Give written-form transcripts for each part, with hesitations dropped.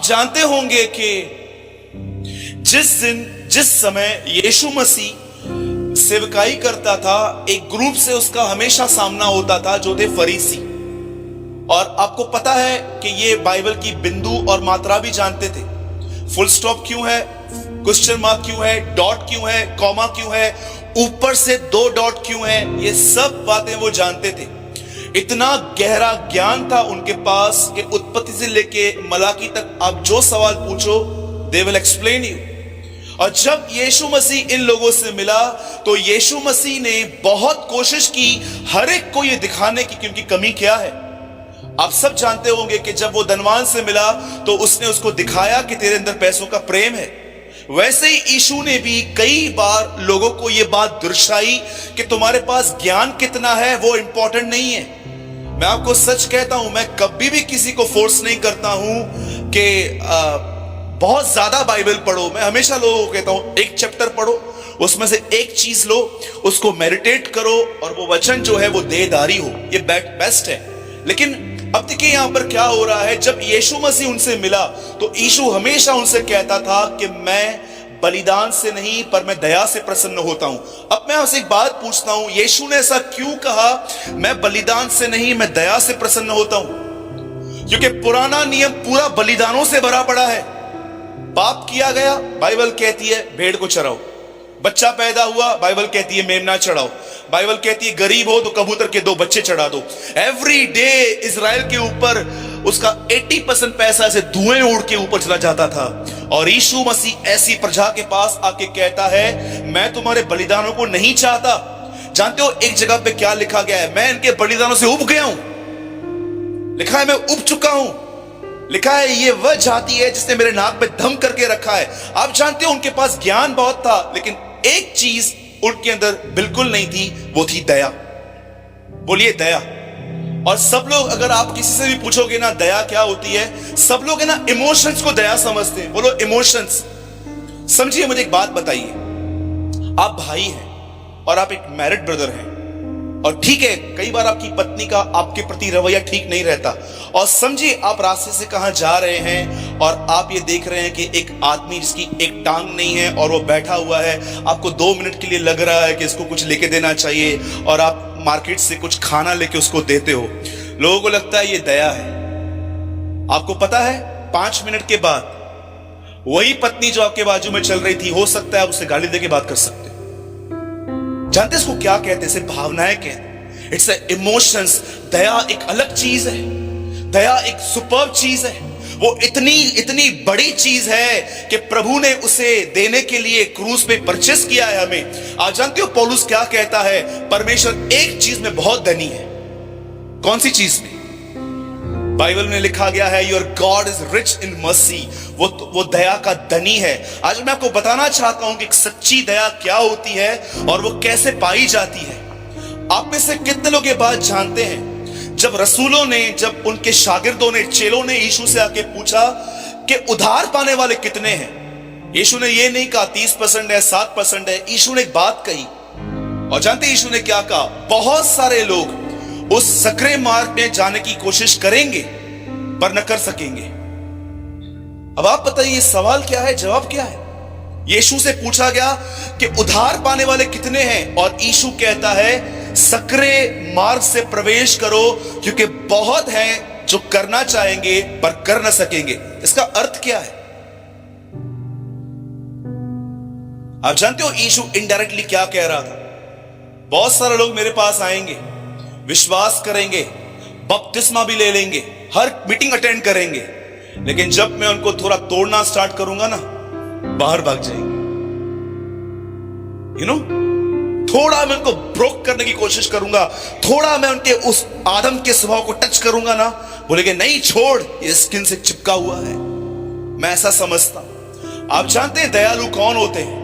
आप जानते होंगे कि जिस समय यीशु मसीह सेवकाई करता था, एक ग्रुप से उसका हमेशा सामना होता था जो थे फरीसी। और आपको पता है कि ये बाइबल की बिंदु और मात्रा भी जानते थे। फुल स्टॉप क्यों है, क्वेश्चन मार्क क्यों है, डॉट क्यों है, कॉमा क्यों है, ऊपर से 2 डॉट क्यों है, ये सब बातें वो जानते थे। इतना गहरा ज्ञान था उनके पास कि उत्पत्ति से लेके मलाकी तक आप जो सवाल पूछो दे विल एक्सप्लेन यू। और जब यीशु मसीह इन लोगों से मिला तो यीशु मसीह ने बहुत कोशिश की हर एक को ये दिखाने की कि उनकी कमी क्या है। आप सब जानते होंगे कि जब वो धनवान से मिला तो उसने उसको दिखाया कि तेरे अंदर पैसों का प्रेम है। वैसे ही यीशु ने भी कई बार लोगों को यह बात दर्शाई कि तुम्हारे पास ज्ञान कितना है वो इंपॉर्टेंट नहीं है। मैं आपको सच कहता हूं, मैं कभी भी किसी को फोर्स नहीं करता हूं कि बहुत ज्यादा बाइबल पढ़ो। मैं हमेशा लोगों को कहता हूं एक चैप्टर पढ़ो, उसमें से एक चीज लो, उसको मेडिटेट करो और वो वचन जो है वो देहधारी हो, ये बेस्ट है। लेकिन अब देखिए यहां पर क्या हो रहा है। जब यीशु मसीह उनसे मिला तो यीशु हमेशा उनसे कहता था कि मैं बलिदान से नहीं पर मैं दया से प्रसन्न होता हूं। अब मैं आपसे एक बात पूछता हूं, यीशु ने ऐसा क्यों कहा मैं बलिदान से नहीं मैं दया से प्रसन्न होता हूं? क्योंकि पुराना नियम पूरा बलिदानों से भरा पड़ा है। पाप किया गया, बाइबल कहती है भेड़ को चराओ। बच्चा पैदा हुआ, बाइबल कहती है मेमना चढ़ाओ। बाइबल कहती है गरीब हो तो कबूतर के 2 बच्चे चढ़ा दो। एवरी डे इजराइल के ऊपर उसका 80% पैसा ऐसे धुएं उड़ के ऊपर चला जाता था। और यीशु मसीह ऐसी प्रजा के पास आके कहता है मैं तुम्हारे बलिदानों को नहीं चाहता। जानते हो एक जगह पे क्या लिखा गया है? मैं इनके बलिदानों से उब गया हूं। लिखा है मैं उब चुका हूं। लिखा है ये वह जाति है जिसने मेरे नाक पे दम करके रखा है। आप जानते हो उनके पास ज्ञान बहुत था, लेकिन एक चीज उनके अंदर बिल्कुल नहीं थी, वो थी दया। बोलिए दया। और सब लोग, अगर आप किसी से भी पूछोगे ना दया क्या होती है, सब लोग है ना इमोशंस को दया समझते हैं। बोलो इमोशंस। समझिए, मुझे एक बात बताइए, आप भाई हैं और आप एक मैरिड ब्रदर हैं, और ठीक है कई बार आपकी पत्नी का आपके प्रति रवैया ठीक नहीं रहता, और समझिए आप रास्ते से कहां जा रहे हैं और आप ये देख रहे हैं कि एक आदमी जिसकी एक टांग नहीं है और वो बैठा हुआ है, आपको 2 मिनट के लिए लग रहा है कि इसको कुछ लेके देना चाहिए, और आप मार्केट से कुछ खाना लेके उसको देते हो। लोगों को लगता है ये दया है। आपको पता है 5 मिनट के बाद वही पत्नी जो आपके बाजू में चल रही थी, हो सकता है आप उससे गाली देके बात कर सकते। जानते इसको क्या कहते हैं? सिर्फ भावनाएं कहते हैं। It's emotions. दया एक अलग चीज है। दया एक सुपर्ब चीज है। वो इतनी बड़ी चीज है कि प्रभु ने उसे देने के लिए क्रूस पे परचेस किया है हमें। आप जानते हो पौलुस क्या कहता है? परमेश्वर एक चीज में बहुत धनी है। कौन सी चीज में? बाइबल में लिखा गया है your God is rich in mercy. वो दया का धनी है। आज मैं आपको बताना चाहता हूं कि एक सच्ची दया क्या होती है और वो कैसे पाई जाती है। आप में से कितने लोग ये बात जानते हैं? जब रसूलों ने, जब उनके शागिर्दों ने, चेलों ने यीशु से आके पूछा कि उधार पाने वाले कितने हैं, यीशु ने ये नहीं कहा 30% है, 7% है। यीशु ने एक बात कही, और जानते यीशु ने क्या कहा? बहुत सारे लोग उस सकरे मार्ग में जाने की कोशिश करेंगे पर न कर सकेंगे। अब आप बताइए सवाल क्या है, जवाब क्या है? यीशु से पूछा गया कि उधार पाने वाले कितने हैं, और यीशु कहता है सकरे मार्ग से प्रवेश करो, क्योंकि बहुत हैं जो करना चाहेंगे पर कर न सकेंगे। इसका अर्थ क्या है? आप जानते हो यीशु इनडायरेक्टली क्या कह रहा था? बहुत सारे लोग मेरे पास आएंगे, विश्वास करेंगे, बपतिस्मा भी ले लेंगे, हर मीटिंग अटेंड करेंगे, लेकिन जब मैं उनको थोड़ा तोड़ना स्टार्ट करूंगा ना, बाहर भाग जाएंगे। थोड़ा मैं उनको ब्रोक करने की कोशिश करूंगा, थोड़ा मैं उनके उस आदम के स्वभाव को टच करूंगा ना, बोलेंगे नहीं छोड़, ये स्किन से चिपका हुआ है। मैं ऐसा समझता। आप जानते हैं दयालु कौन होते हैं?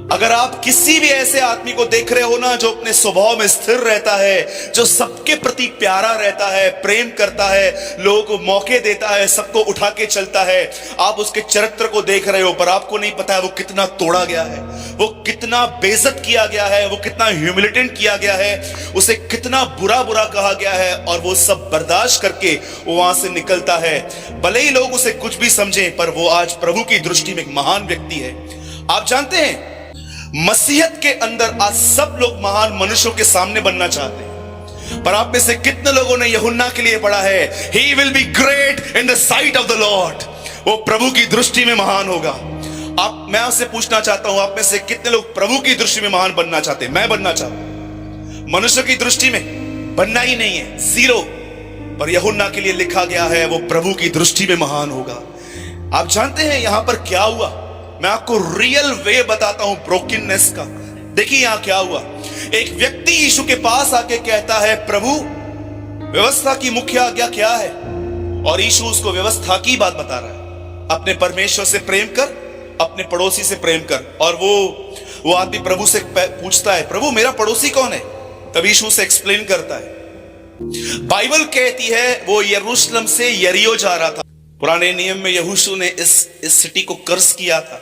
अगर आप किसी भी ऐसे आदमी को देख रहे हो ना जो अपने स्वभाव में स्थिर रहता है, जो सबके प्रति प्यारा रहता है, प्रेम करता है, लोगों को मौके देता है, सबको उठा के चलता है, आप उसके चरित्र को देख रहे हो पर आपको नहीं पता है वो कितना तोड़ा गया है, वो कितना बेइज्जत किया गया है, वो कितना ह्यूमिलेटेड किया गया है, उसे कितना बुरा बुरा कहा गया है, और वो सब बर्दाश्त करके वो वहां से निकलता है। भले ही लोग उसे कुछ भी समझें, पर वो आज प्रभु की दृष्टि में एक महान व्यक्ति है। आप जानते हैं मसीहत के अंदर आज सब लोग महान मनुष्यों के सामने बनना चाहते हैं, पर आप में से कितने लोगों ने यूहन्ना के लिए पढ़ा है, he will be great in the site of the Lord, वो प्रभु की दृष्टि में महान होगा। मैं आपसे पूछना चाहता हूं, आप में से कितने लोग प्रभु की दृष्टि में महान बनना चाहते हैं? मैं बनना चाहता हूं। मनुष्य की दृष्टि में बनना ही नहीं है, जीरो। पर यूहन्ना के लिए लिखा गया है वो प्रभु की दृष्टि में महान होगा। आप जानते हैं यहां पर क्या हुआ? मैं आपको रियल वे बताता हूं ब्रोकननेस का। देखिए यहां क्या हुआ। एक व्यक्ति यीशु के पास आके कहता है, प्रभु व्यवस्था की मुख्य आज्ञा क्या है? और यीशु उसको व्यवस्था की बात बता रहा है, अपने परमेश्वर से प्रेम कर, अपने पड़ोसी से प्रेम कर। और वो आदमी प्रभु से पूछता है, प्रभु मेरा पड़ोसी कौन है? तब यीशु से एक्सप्लेन करता है। बाइबल कहती है वो यरूशलेम से यरीहो जा रहा था। पुराने नियम में यहोशू ने इस सिटी को कर्ज किया था।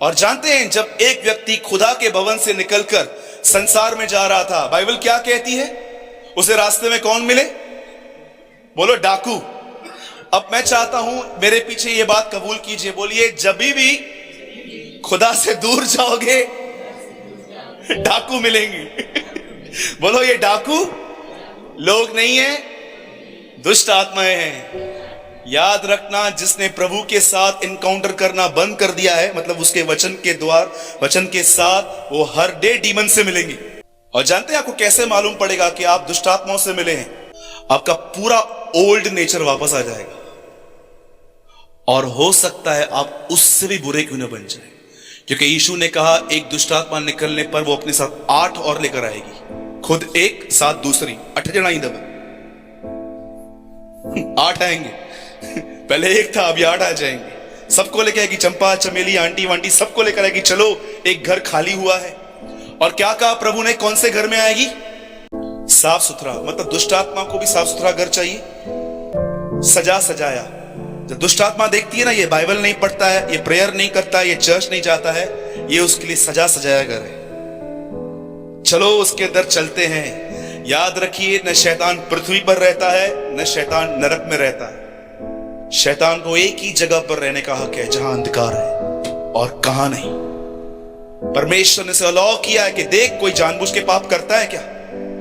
और जानते हैं जब एक व्यक्ति खुदा के भवन से निकलकर संसार में जा रहा था, बाइबल क्या कहती है? उसे रास्ते में कौन मिले? बोलो डाकू। अब मैं चाहता हूं मेरे पीछे ये बात कबूल कीजिए, बोलिए जब भी खुदा से दूर जाओगे डाकू मिलेंगे। बोलो ये डाकू लोग नहीं है, दुष्ट आत्माएं हैं। याद रखना, जिसने प्रभु के साथ इनकाउंटर करना बंद कर दिया है, मतलब उसके वचन के साथ वो हर डे डीमन से मिलेंगे। और जानते हैं आपको कैसे मालूम पड़ेगा कि आप दुष्ट आत्माओं से मिले हैं? आपका पूरा ओल्ड नेचर वापस आ जाएगा, और हो सकता है आप उससे भी बुरे क्यों न बन जाए, क्योंकि यीशु ने कहा एक दुष्ट आत्मा निकलने पर वो अपने साथ 8 और लेकर आएगी, खुद एक साथ दूसरी, 8 जना ही दबा 8 आएंगे। पहले एक था, अभी 8 आ जाएंगे। सबको लेकर आएगी, चंपा चमेली आंटी वांटी सबको लेकर आएगी। चलो एक घर खाली हुआ है, और क्या कहा प्रभु ने? कौन से घर में आएगी? साफ सुथरा। मतलब दुष्ट आत्मा को भी साफ सुथरा घर चाहिए, सजा सजाया। जब दुष्ट आत्मा देखती है ना, ये बाइबल नहीं पढ़ता है, ये प्रेयर नहीं करता है, ये चर्च नहीं जाता है, ये उसके लिए सजा सजाया घर है। चलो उसके अंदर चलते हैं। याद रखिए, न शैतान पृथ्वी पर रहता है, न शैतान नरक में रहता है। शैतान को एक ही जगह पर रहने का हक है जहां अंधकार है, और कहां नहीं। परमेश्वर ने से अलाउ किया है कि देख कोई जानबूझ के पाप करता है क्या?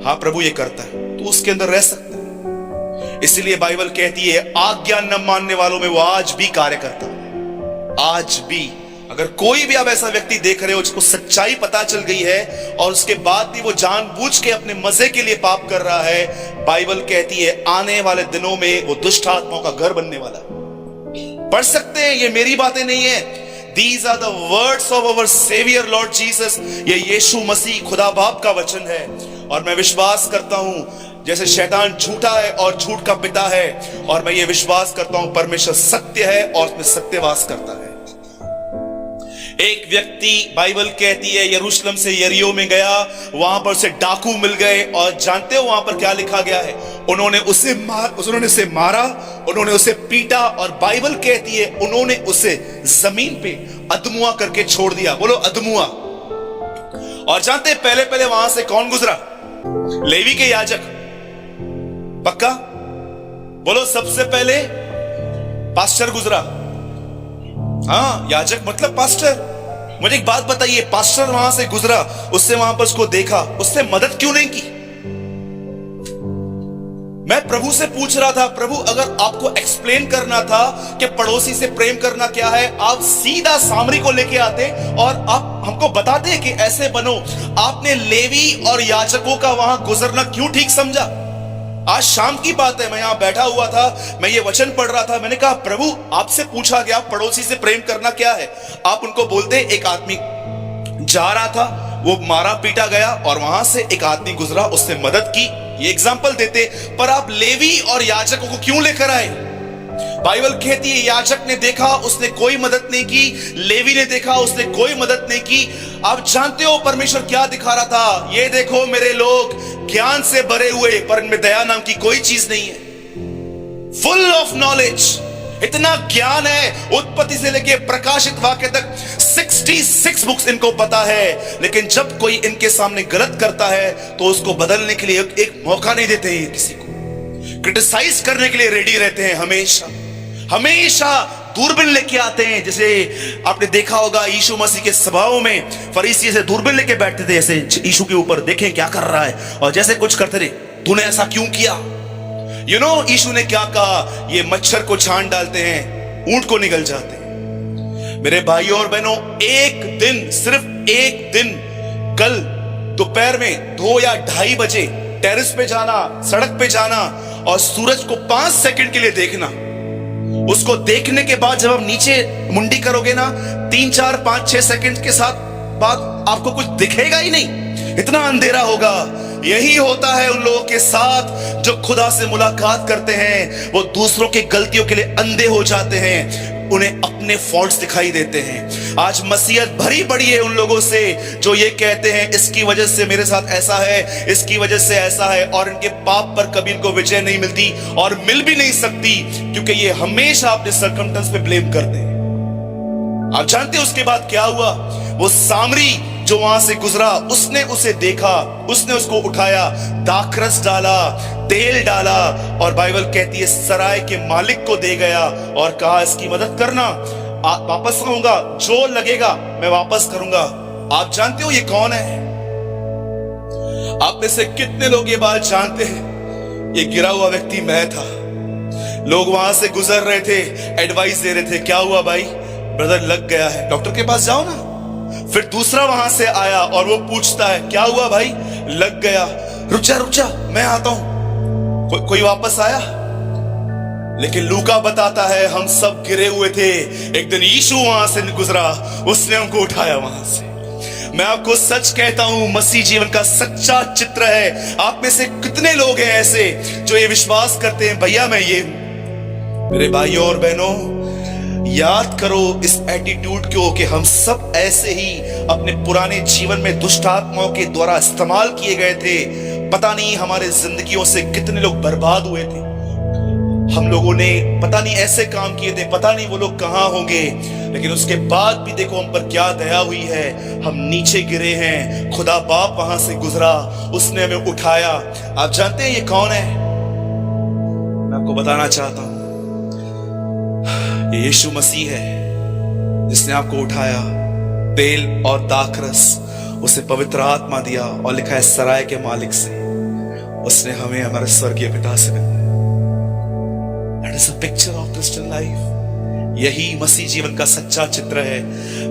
हाँ प्रभु ये करता है, तो उसके अंदर रह सकता है। इसलिए बाइबल कहती है आज्ञा न मानने वालों में वो आज भी कार्य करता है। आज भी अगर कोई भी आप ऐसा व्यक्ति देख रहे हो जिसको सच्चाई पता चल गई है और उसके बाद भी वो जानबूझ के अपने मजे के लिए पाप कर रहा है, बाइबल कहती है आने वाले दिनों में वो दुष्ट आत्माओं का घर बनने वाला है। पढ़ सकते हैं, ये मेरी बातें नहीं है, these are the words of our saviour Lord Jesus. ये यीशु मसीह खुदा बाप का वचन है। और मैं विश्वास करता हूं जैसे शैतान झूठा है और झूठ का पिता है, और मैं ये विश्वास करता हूं परमेश्वर सत्य है और उसमें सत्यवास करता है। एक व्यक्ति, बाइबल कहती है, यरूशलेम से यरीहो में गया, वहां पर उसे डाकू मिल गए, और जानते हो वहां पर क्या लिखा गया है? उन्होंने उसे मारा, उन्होंने उसे पीटा, और बाइबल कहती है उन्होंने उसे जमीन पे अधमुआ करके छोड़ दिया। बोलो अधमुआ। और जानते हैं पहले पहले वहां से कौन गुजरा? लेवी के याजक। पक्का? बोलो सबसे पहले पास्टर गुजरा। हाँ, याजक मतलब पास्टर। मुझे एक बात बताइए, पास्टर वहां से गुजरा, उससे वहां पर उसको देखा, उससे मदद क्यों नहीं की? मैं प्रभु से पूछ रहा था, प्रभु अगर आपको एक्सप्लेन करना था कि पड़ोसी से प्रेम करना क्या है, आप सीधा सामरी को लेके आते और आप हमको बताते कि ऐसे बनो। आपने लेवी और याजकों का वहां गुजरना क्यों ठीक समझा? आज शाम की बात है, मैं यहां बैठा हुआ था, मैं ये वचन पढ़ रहा था, मैंने कहा प्रभु आपसे पूछा गया पड़ोसी से प्रेम करना क्या है? आप उनको बोलते एक आदमी जा रहा था, वो मारा पीटा गया, और वहां से एक आदमी गुजरा, उसने मदद की, ये एग्जाम्पल देते। पर आप लेवी और याजकों को क्यों लेकर आए? बाइबल कहती है याजक ने देखा, उसने कोई मदद नहीं की, लेवी ने देखा, उसने कोई मदद नहीं की। आप जानते हो परमेश्वर क्या दिखा रहा था? ये देखो मेरे लोग ज्ञान से भरे हुए, पर इनमें दया नाम की कोई चीज नहीं है। फुल ऑफ नॉलेज, इतना ज्ञान है, उत्पत्ति से लेके प्रकाशित वाक्य तक 66 बुक्स इनको पता है, लेकिन जब कोई इनके सामने गलत करता है तो उसको बदलने के लिए एक मौका नहीं देते हैं, किसी को क्रिटिसाइज करने के लिए रेडी रहते हैं। हमेशा हमेशा दूरबीन लेके आते हैं। जैसे आपने देखा होगा यीशु मसीह के सभाओं में फरीसी से दूरबीन लेके बैठते थे, ऐसे यीशु के ऊपर देखें क्या कर रहा है, और जैसे कुछ करते थे, तूने ऐसा क्यों किया। यीशु ने क्या कहा, ये मच्छर को छान डालते हैं, ऊंट को निगल जाते हैं। मेरे भाइयों और बहनों, एक दिन, सिर्फ एक दिन, कल दोपहर में 2 या 2:30 बजे टेरेस पे जाना, सड़क पे जाना और सूरज को 5 सेकंड के लिए देखना। उसको देखने के बाद जब आप नीचे मुंडी करोगे ना, 3, 4, 5, 6 सेकंड के साथ बाद आपको कुछ दिखेगा ही नहीं, इतना अंधेरा होगा। यही होता है उन लोगों के साथ जो खुदा से मुलाकात करते हैं, वो दूसरों की गलतियों के लिए अंधे हो जाते हैं, उन्हें अपने फॉल्ट्स दिखाई देते हैं। आज मसीहत भरी पड़ी है उन लोगों से जो ये कहते हैं इसकी वजह से मेरे साथ ऐसा है, इसकी वजह से ऐसा है, और इनके पाप पर कभी इनको विजय नहीं मिलती और मिल भी नहीं सकती, क्योंकि ये हमेशा अपने सर्कमस्टेंस पे ब्लेम करते हैं। आप जानते हैं उसके बाद क्या हुआ? वो सामरी जो वहां से गुजरा, उसने उसे देखा, उसने उसको उठाया, दाखरस डाला, तेल डाला, और बाइबल कहती है सराय के मालिक को दे गया और कहा इसकी मदद करना, वापस आऊंगा, जो लगेगा मैं वापस करूंगा। आप जानते हो ये कौन है? आप में से कितने लोग ये बात जानते हैं? ये गिरा हुआ व्यक्ति मैं था। लोग वहां से गुजर रहे थे, एडवाइस दे रहे थे, क्या हुआ भाई, ब्रदर लग गया है, डॉक्टर के पास जाओ ना। फिर दूसरा वहां से आया और वो पूछता है क्या हुआ भाई, लग गया, रुक जा मैं आता हूं। कोई वापस आया? लेकिन लूका बताता है हम सब गिरे हुए थे, एक दिन यीशु वहां से गुजरा, उसने हमको उठाया वहां से। मैं आपको सच कहता हूं, मसीह जीवन का सच्चा चित्र है। आप में से कितने लोग हैं ऐसे जो ये विश्वास करते हैं भैया मैं ये हूं। मेरे भाइयों और बहनों, याद करो इस एटीट्यूड को कि हम सब ऐसे ही अपने पुराने जीवन में दुष्ट आत्माओं के द्वारा इस्तेमाल किए गए थे। पता नहीं हमारे जिंदगियों से कितने लोग बर्बाद हुए थे। हम लोगों ने पता नहीं ऐसे काम किए थे, पता नहीं वो लोग कहां होंगे, लेकिन उसके बाद भी देखो हम पर क्या दया हुई है। हम नीचे गिरे हैं, खुदा बाप वहां से गुजरा, उसने हमें उठाया। आप जानते हैं ये कौन है? मैं आपको बताना चाहता हूं, ये यीशु मसीह है जिसने आपको उठाया, तेल और दाखरस, उसे पवित्र आत्मा दिया, और लिखा है सराय के मालिक से उसने हमें हमारे स्वर्गीय पिता से मिला। That is a picture of Christian life। यही मसीह जीवन का सच्चा चित्र है।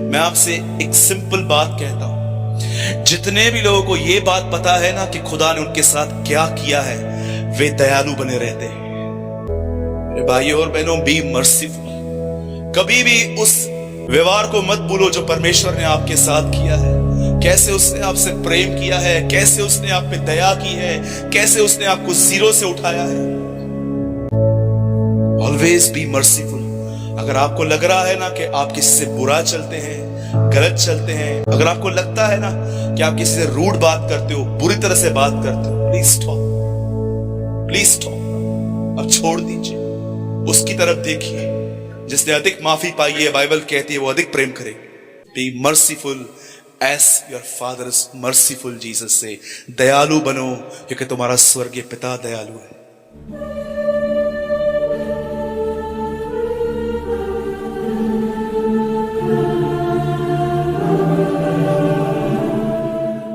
मैं आपसे एक सिंपल बात कहता हूं, जितने भी लोगों को यह बात पता है ना कि खुदा ने उनके साथ क्या किया है, वे दयालु बने रहते हैं। मेरे भाइयों और बहनों, बी मर्सीफुल। कभी भी उस व्यवहार को मत भूलो जो परमेश्वर ने आपके साथ किया है, कैसे उसने आपसे प्रेम किया है, कैसे उसने आप पे दया की है, कैसे उसने आपको जीरो से उठाया है। Always be merciful. अगर आपको लग रहा है ना कि आप किसी से बुरा चलते हैं, गलत चलते हैं, अगर आपको लगता है ना कि आप किसी से रूड बात करते हो, बुरी तरह से बात करते हो, प्लीज स्टॉप, प्लीज स्टॉप। अब छोड़ दीजिए, उसकी तरफ देखिए जिसने अधिक माफी पाई है। बाइबल कहती है वो अधिक प्रेम करे। Be merciful as your father is merciful. Jesus से दयालु बनो क्योंकि तुम्हारा स्वर्गीय पिता दयालु है।